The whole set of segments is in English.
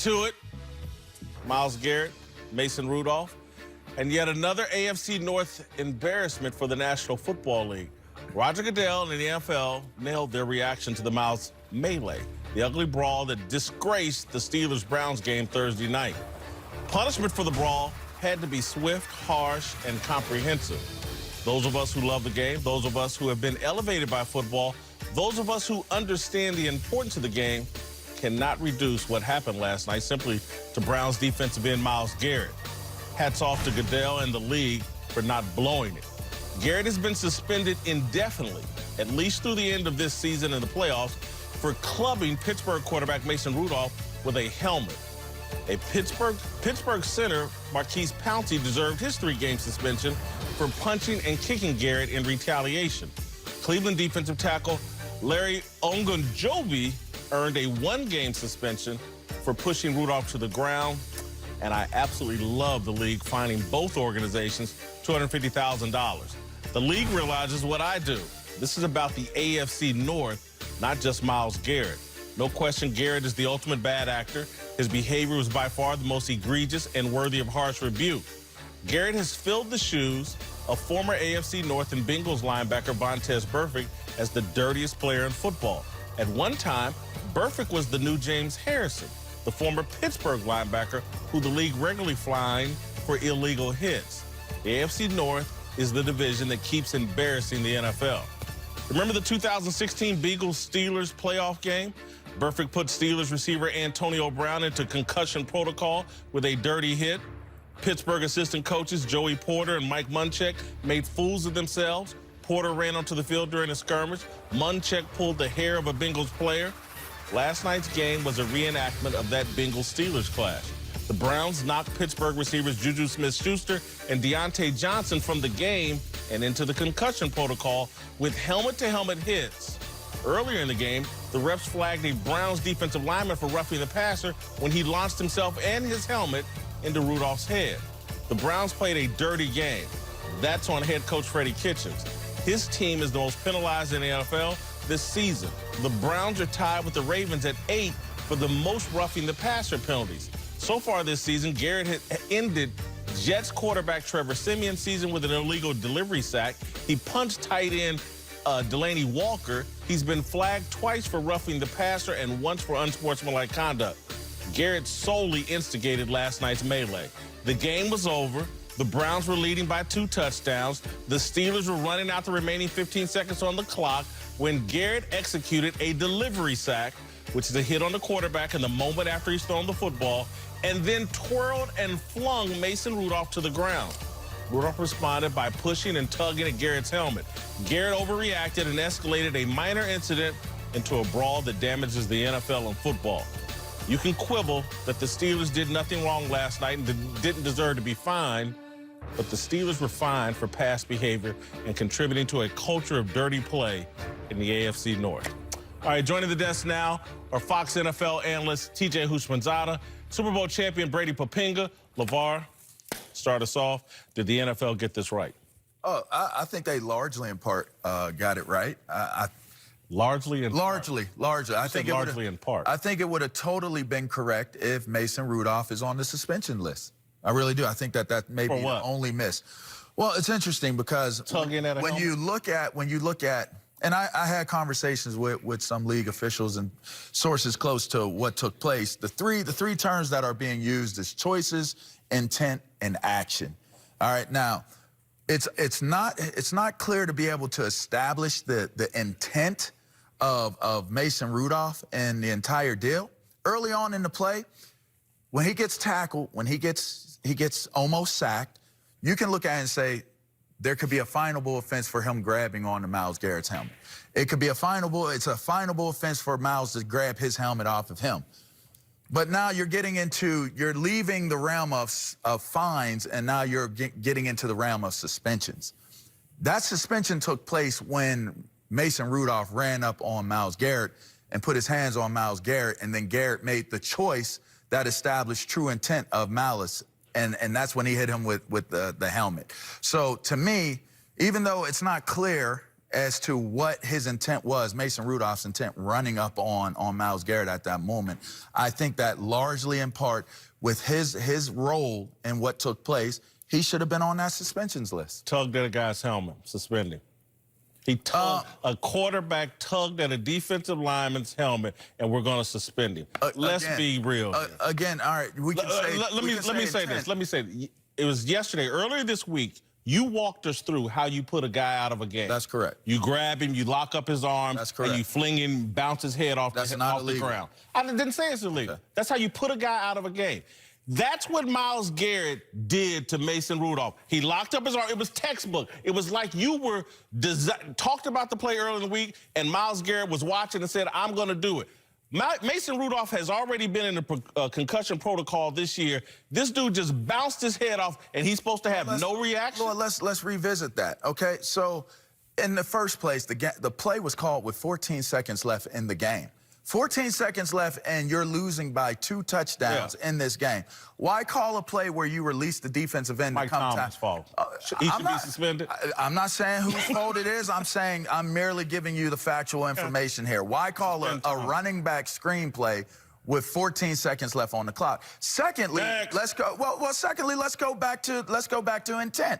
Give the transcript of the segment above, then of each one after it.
to it. Myles Garrett, Mason Rudolph, and yet another AFC North embarrassment for the National Football League. Roger Goodell and the NFL nailed their reaction to the Myles melee, the ugly brawl that disgraced the Steelers-Browns game Thursday night. Punishment for the brawl had to be swift, harsh, and comprehensive. Those of us who love the game, those of us who have been elevated by football, those of us who understand the importance of the game cannot reduce what happened last night simply to Browns defensive end Myles Garrett. Hats off to Goodell and the league for not blowing it. Garrett has been suspended indefinitely, at least through the end of this season in the playoffs, for clubbing Pittsburgh quarterback Mason Rudolph with a helmet. A Pittsburgh center, Marquise Pouncey, deserved his 3-game suspension for punching and kicking Garrett in retaliation. Cleveland defensive tackle Larry Ogunjobi earned a 1-game suspension for pushing Rudolph to the ground. And I absolutely love the league fining both organizations $250,000. The league realizes what I do. This is about the AFC North, not just Myles Garrett. No question, Garrett is the ultimate bad actor. His behavior was by far the most egregious and worthy of harsh rebuke. Garrett has filled the shoes of former AFC North and Bengals linebacker Vontaze Burfict as the dirtiest player in football. At one time, Burfict was the new James Harrison, the former Pittsburgh linebacker who the league regularly fined for illegal hits. The AFC North is the division that keeps embarrassing the NFL. Remember the 2016 Bengals-Steelers playoff game? Burfict put Steelers receiver Antonio Brown into concussion protocol with a dirty hit. Pittsburgh assistant coaches Joey Porter and Mike Munchak made fools of themselves. Porter ran onto the field during a skirmish. Munchak pulled the hair of a Bengals player. Last night's game was a reenactment of that Bengals-Steelers clash. The Browns knocked Pittsburgh receivers Juju Smith-Schuster and Deontay Johnson from the game and into the concussion protocol with helmet-to-helmet hits. Earlier in the game, the refs flagged a Browns defensive lineman for roughing the passer when he launched himself and his helmet into Rudolph's head. The Browns played a dirty game. That's on head coach Freddie Kitchens. His team is the most penalized in the NFL this season. The Browns are tied with the Ravens at 8 for the most roughing the passer penalties. So far this season, Garrett had ended Jets quarterback Trevor Siemian's season with an illegal delivery sack. He punched tight end Delaney Walker. He's been flagged twice for roughing the passer and once for unsportsmanlike conduct. Garrett solely instigated last night's melee. The game was over. The Browns were leading by 2 touchdowns. The Steelers were running out the remaining 15 seconds on the clock when Garrett executed a delivery sack, which is a hit on the quarterback in the moment after he's thrown the football, and then twirled and flung Mason Rudolph to the ground. Rudolph responded by pushing and tugging at Garrett's helmet. Garrett overreacted and escalated a minor incident into a brawl that damages the NFL and football. You can quibble that the Steelers did nothing wrong last night and didn't deserve to be fined, but the Steelers were fined for past behavior and contributing to a culture of dirty play in the AFC North. All right, joining the desk now are Fox NFL analyst TJ Houshmandzadeh, Super Bowl champion Brady Poppinga. LeVar, start us off. Did the NFL get this right? Oh, I think they largely in part got it right. Largely in largely. I think largely in part. I think it would have totally been correct if Mason Rudolph is on the suspension list. I really do. I think that may be the only miss. Well, it's interesting because when you look at, and I had conversations with some league officials and sources close to what took place. The three terms that are being used is choices, intent, and action. All right, now it's not clear to be able to establish the intent of Mason Rudolph and the entire deal. Early on in the play, when he gets tackled, when he gets almost sacked, you can look at it and say there could be a finable offense for him grabbing onto Myles Garrett's helmet. It could be it's a finable offense for Myles to grab his helmet off of him. But now you're leaving the realm of fines, and now you're getting into the realm of suspensions. That suspension took place when Mason Rudolph ran up on Myles Garrett and put his hands on Myles Garrett, and then Garrett made the choice that established true intent of malice, and that's when he hit him with the helmet. So to me, even though it's not clear as to what his intent was, Mason Rudolph's intent running up on Myles Garrett at that moment. I think that largely in part with his role in what took place, he should have been on that suspensions list. Tugged at a guy's helmet, suspended. He tugged, a quarterback tugged at a defensive lineman's helmet, and we're going to suspend him. Let's be real. Again, all right, we can say. Let me say this. Let me say this. It was yesterday, earlier this week. You walked us through how you put a guy out of a game. That's correct. You grab him, you lock up his arm, that's correct, and you fling him, bounce his head off, the ground. I didn't say it's illegal. Okay. That's how you put a guy out of a game. That's what Myles Garrett did to Mason Rudolph. He locked up his arm. It was textbook. It was like you were talked about the play earlier in the week, and Myles Garrett was watching and said, I'm going to do it. Mason Rudolph has already been in the concussion protocol this year. This dude just bounced his head off, and he's supposed to have no reaction? Lord, let's revisit that, okay? So, in the first place, the play was called with 14 seconds left in the game. 14 seconds left, and you're losing by 2 touchdowns in this game. Why call a play where you release the defensive end Mike to come Tomlin's fault. He should be suspended. I'm not saying whose fault it is. I'm saying I'm merely giving you the factual information here. Why call a running back screen play with 14 seconds left on the clock? Secondly, let's go. Well, secondly, let's go back to intent.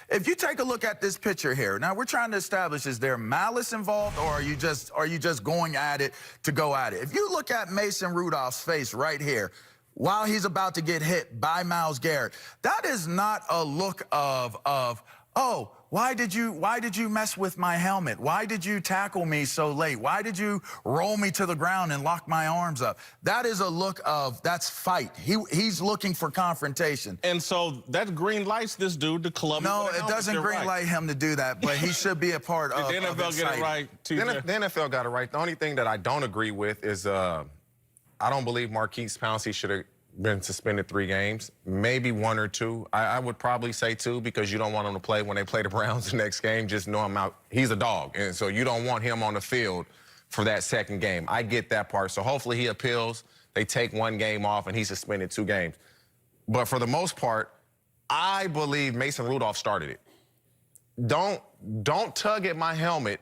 If you take a look at this picture here, now we're trying to establish, is there malice involved, or are you just going at it to go at it? If you look at Mason Rudolph's face right here, while he's about to get hit by Myles Garrett, that is not a look of oh, why did you mess with my helmet? Why did you tackle me so late? Why did you roll me to the ground and lock my arms up? That is a look of, that's fight. He's looking for confrontation. And so that green lights this dude to club. No, it doesn't green light him to do that, but he should be a part of the NFL get it right, TJ? The NFL got it right. The only thing that I don't agree with is I don't believe Maurkice Pouncey should have been suspended 3 games, maybe 1 or 2. I would probably say 2, because you don't want him to play when they play the Browns the next game. Just know him out. He's a dog, and so you don't want him on the field for that second game. I get that part. So hopefully he appeals. They take 1 game off, and he's suspended 2 games. But for the most part, I believe Mason Rudolph started it. Don't tug at my helmet,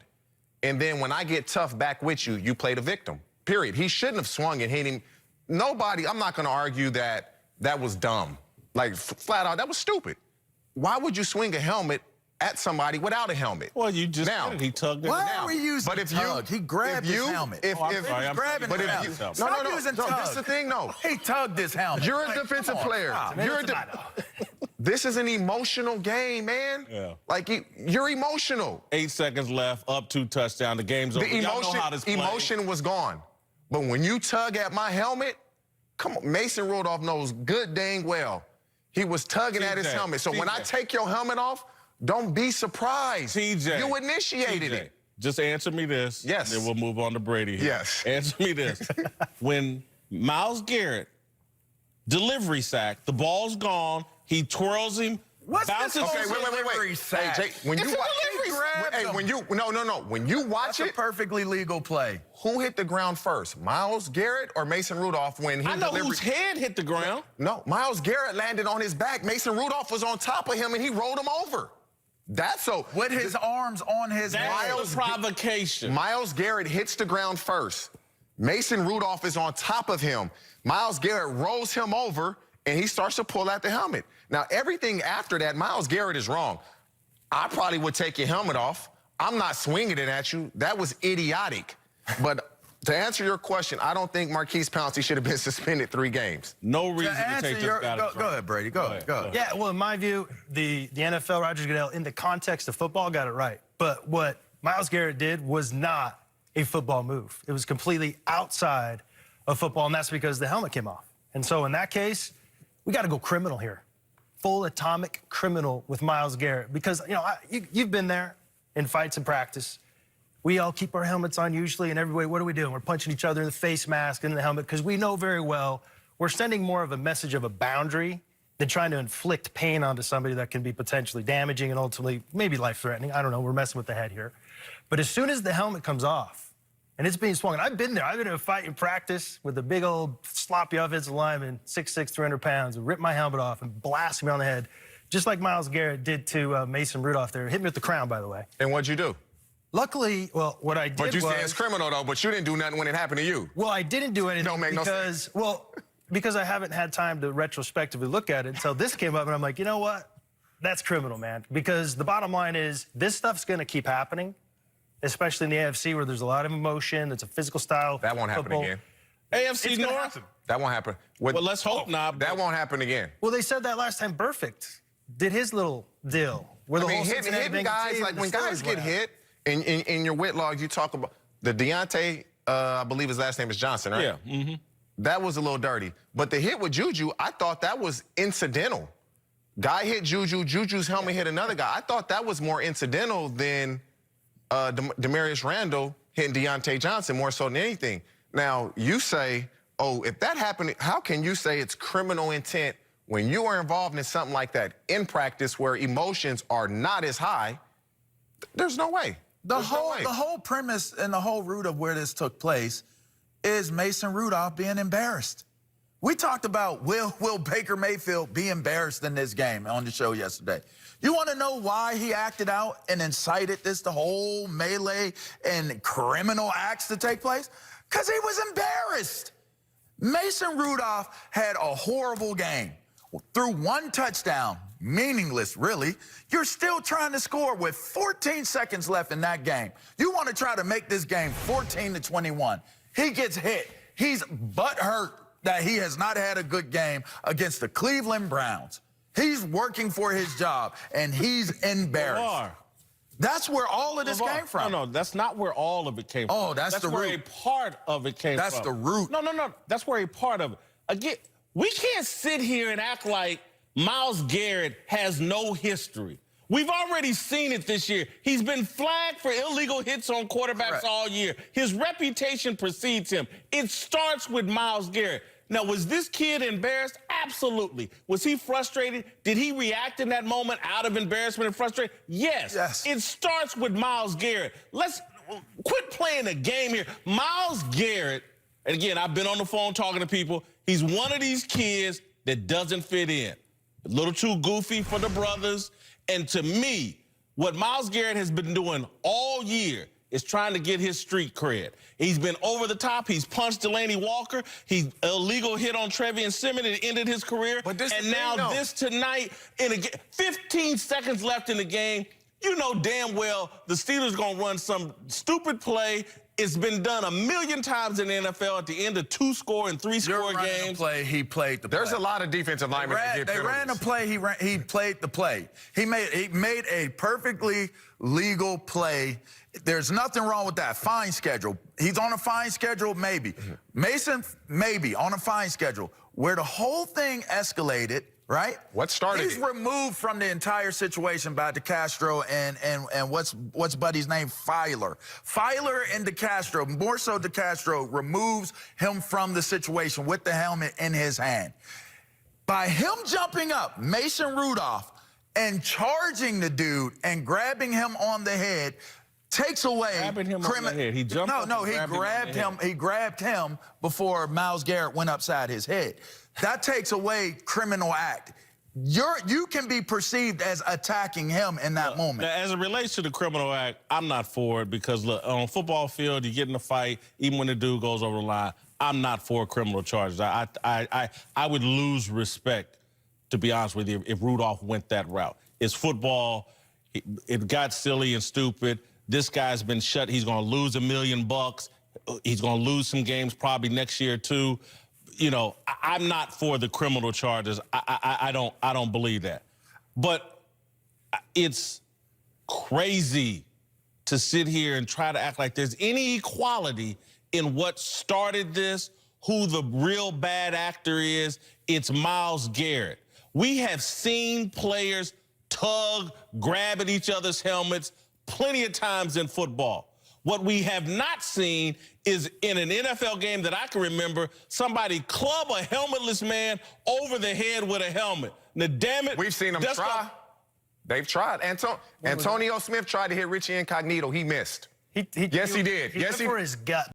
and then when I get tough back with you, you play the victim. Period. He shouldn't have swung and hit him. Nobody, I'm not going to argue that that was dumb. Like, flat out, that was stupid. Why would you swing a helmet at somebody without a helmet? Well, you just did it. He tugged it. Why are we using tug? He grabbed his helmet. I'm sorry, I'm grabbing his helmet. No, this is the thing, no. He tugged his helmet. You're a defensive player. This is an emotional game, man. Yeah. Like, you're emotional. 8 seconds left, up 2 touchdowns. The game's over. The emotion was gone. But when you tug at my helmet, come on, Mason Rudolph knows good dang well he was tugging at his helmet. So when I take your helmet off, don't be surprised. TJ. You initiated it. Just answer me this. Yes. Then we'll move on to Brady here. Yes. Answer me this. When Myles Garrett, delivery sack, the ball's gone, he twirls him, bounces. Okay, wait. Hey, Jake, when you watch when you watch it, perfectly legal play. Who hit the ground first, Myles Garrett or Mason Rudolph when he delivered? I know whose head hit the ground. No, Myles Garrett landed on his back. Mason Rudolph was on top of him, and he rolled him over. That's so. With his arms on his back. That's provocation. Myles Garrett hits the ground first. Mason Rudolph is on top of him. Myles Garrett rolls him over, and he starts to pull out the helmet. Now, everything after that, Myles Garrett is wrong. I probably would take your helmet off. I'm not swinging it at you. That was idiotic. But to answer your question, I don't think Maurkice Pouncey should have been suspended 3 games. No reason to take this guy. Go ahead, Brady. Go ahead. Yeah, well, in my view, the NFL, Roger Goodell, in the context of football, got it right. But what Myles Garrett did was not a football move. It was completely outside of football, and that's because the helmet came off. And so in that case, we got to go criminal here. Full atomic criminal with Myles Garrett. Because, you know, you've been there in fights and practice. We all keep our helmets on usually, and everybody, what are we doing? We're punching each other in the face mask and in the helmet, because we know very well we're sending more of a message of a boundary than trying to inflict pain onto somebody that can be potentially damaging and ultimately maybe life-threatening. I don't know, we're messing with the head here. But as soon as the helmet comes off, and it's being swung, and I've been there. I've been in a fight in practice with a big old sloppy offensive lineman, 6'6", 300 pounds, and ripped my helmet off and blasted me on the head, just like Myles Garrett did to Mason Rudolph there. Hit me with the crown, by the way. And what'd you do? Luckily, well, what I did But you was, say it's criminal, though, but you didn't do nothing when it happened to you. well, I didn't do anything Don't make no sense. because I haven't had time to retrospectively look at it until this came up, and I'm like, you know what? That's criminal, man. Because the bottom line is this stuff's going to keep happening, especially in the AFC where there's a lot of emotion. It's a physical style. That won't happen football. again. AFC North? That won't happen. Well, let's hope not. That won't happen again. Well, they said that last time Perfect did his little deal. Where the whole Cincinnati hitting Bengals guys, team like and the when guys Steelers get went out. hit in your Whitlock, you talk about the Deontay, I believe his last name is Johnson, right? Yeah. Mm-hmm. That was a little dirty. But the hit with Juju, I thought that was incidental. Guy hit Juju, Juju's helmet hit another guy. I thought that was more incidental than Demarius Randall hitting Deontay Johnson more so than anything. Now, you say, oh, if that happened, how can you say it's criminal intent when you are involved in something like that in practice where emotions are not as high? There's no way. The whole premise and the whole root of where this took place is Mason Rudolph being embarrassed. We talked about will Baker Mayfield be embarrassed in this game on the show yesterday. You want to know why he acted out and incited the whole melee and criminal acts to take place? Because he was embarrassed. Mason Rudolph had a horrible game. Threw one touchdown, meaningless, really. You're still trying to score with 14 seconds left in that game. You want to try to make this game 14-21. He gets hit. He's butthurt that he has not had a good game against the Cleveland Browns. He's working for his job, and he's embarrassed. That's where all of this came from. No, that's not where all of it came from. Oh, that's the root. That's where a part of it came from. That's the root. No. That's where a part of it. Again, we can't sit here and act like Myles Garrett has no history. We've already seen it this year. He's been flagged for illegal hits on quarterbacks all year. His reputation precedes him. It starts with Myles Garrett. Now, was this kid embarrassed? Absolutely. Was he frustrated? Did he react in that moment out of embarrassment and frustration? Yes. It starts with Myles Garrett. Let's quit playing a game here. Myles Garrett, and again, I've been on the phone talking to people. He's one of these kids that doesn't fit in. A little too goofy for the brothers. And to me, what Myles Garrett has been doing all year is trying to get his street cred. He's been over the top. He's punched Delaney Walker. He illegal hit on Trevian Simmons. It ended his career. But this and now this tonight, 15 seconds left in the game, you know damn well the Steelers going to run some stupid play. It's been done a million times in the NFL at the end of 2-score and 3-score games. He played the play. There's a lot of defensive linemen that get penalties. They ran the play. He played the play. He made a perfectly legal play. There's nothing wrong with that. Fine schedule. He's on a fine schedule, maybe. Mason, maybe, on a fine schedule. Where the whole thing escalated, right? What started He's removed from the entire situation by DeCastro and what's Buddy's name? Filer. Filer and DeCastro, more so DeCastro, removes him from the situation with the helmet in his hand. By him jumping up, Mason Rudolph, and charging the dude and grabbing him on the head, takes away grabbing him on the head. He jumped up he grabbed him. He grabbed him before Myles Garrett went upside his head. That takes away criminal act. You can be perceived as attacking him in that moment. As it relates to the criminal act, I'm not for it because, look, on a football field, you get in a fight, even when the dude goes over the line, I'm not for criminal charges. I would lose respect, to be honest with you, if Rudolph went that route. It's football. It got silly and stupid. This guy's been shut. He's going to lose $1 million. He's going to lose some games probably next year, too. You know, I'm not for the criminal charges. I don't believe that. But it's crazy to sit here and try to act like there's any equality in what started this, who the real bad actor is. It's Myles Garrett. We have seen players tug, grab at each other's helmets plenty of times in football. What we have not seen is in an NFL game that I can remember, somebody club a helmetless man over the head with a helmet. Now, damn it. We've seen them try. They've tried. Antonio Smith tried to hit Richie Incognito. He missed. Yes, he did. He went for his gut.